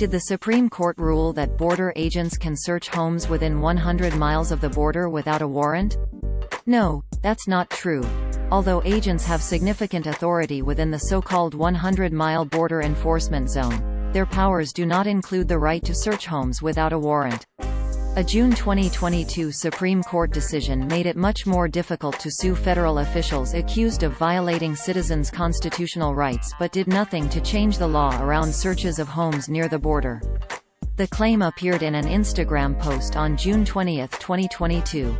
Did the Supreme Court rule that border agents can search homes within 100 miles of the border without a warrant? No, that's not true. Although agents have significant authority within the so-called 100-mile border enforcement zone, their powers do not include the right to search homes without a warrant. A June 2022 Supreme Court decision made it much more difficult to sue federal officials accused of violating citizens' constitutional rights but did nothing to change the law around searches of homes near the border. The claim appeared in an Instagram post on June 20, 2022.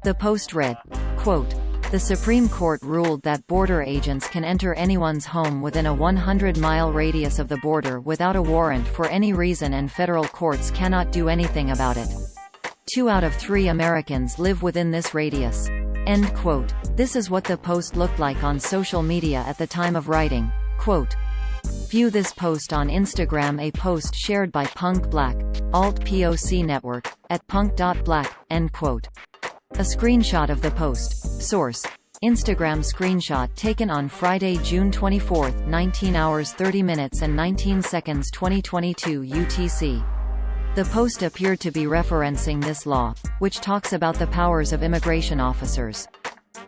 The post read, quote, "The Supreme Court ruled that border agents can enter anyone's home within a 100-mile radius of the border without a warrant for any reason, and federal courts cannot do anything about it. 2 out of 3 Americans live within this radius." End quote. This is what the post looked like on social media at the time of writing. Quote, "View this post on Instagram." A post shared by Punk Black, Alt POC Network, at punk.black, end quote. A screenshot of the post. Source: Instagram screenshot taken on Friday, June 24, 19 hours 30 minutes and 19 seconds 2022 UTC. The post appeared to be referencing this law, which talks about the powers of immigration officers.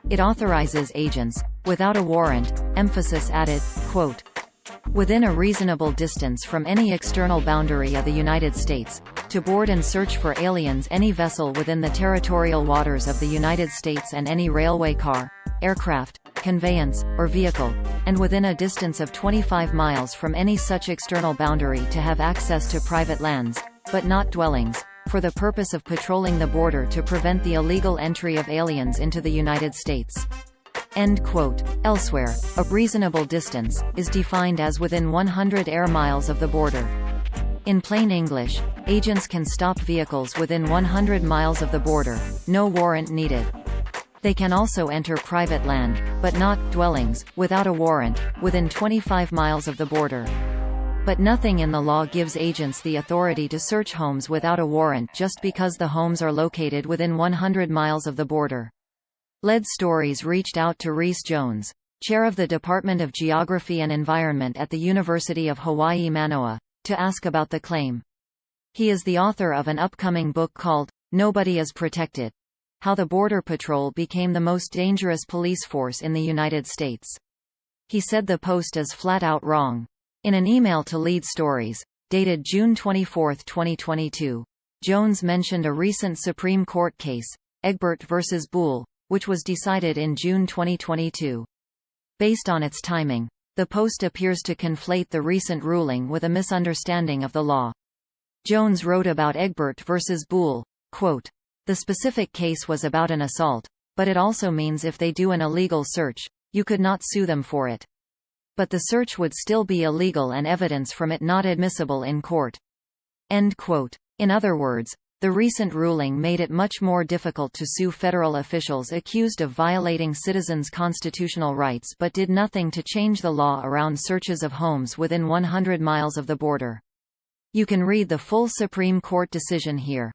It authorizes agents, without a warrant, emphasis added, quote, "within a reasonable distance from any external boundary of the United States, to board and search for aliens any vessel within the territorial waters of the United States and any railway car, aircraft, conveyance, or vehicle, and within a distance of 25 miles from any such external boundary to have access to private lands, but not dwellings, for the purpose of patrolling the border to prevent the illegal entry of aliens into the United States." End quote. Elsewhere, a reasonable distance is defined as within 100 air miles of the border. In plain English, agents can stop vehicles within 100 miles of the border, no warrant needed. They can also enter private land, but not dwellings, without a warrant, within 25 miles of the border. But nothing in the law gives agents the authority to search homes without a warrant just because the homes are located within 100 miles of the border. Lead Stories reached out to Rhys Jones, chair of the Department of Geography and Environment at the University of Hawaii Manoa, to ask about the claim. He is the author of an upcoming book called, "Nobody is Protected: How the Border Patrol Became the Most Dangerous Police Force in the United States." He said the post is flat out wrong. In an email to Lead Stories, dated June 24, 2022, Jones mentioned a recent Supreme Court case, Egbert v. Boole, which was decided in June 2022. Based on its timing, the post appears to conflate the recent ruling with a misunderstanding of the law. Jones wrote about Egbert v. Boole, quote, "The specific case was about an assault, but it also means if they do an illegal search, you could not sue them for it. But the search would still be illegal and evidence from it not admissible in court." End quote. In other words, the recent ruling made it much more difficult to sue federal officials accused of violating citizens' constitutional rights but did nothing to change the law around searches of homes within 100 miles of the border. You can read the full Supreme Court decision here.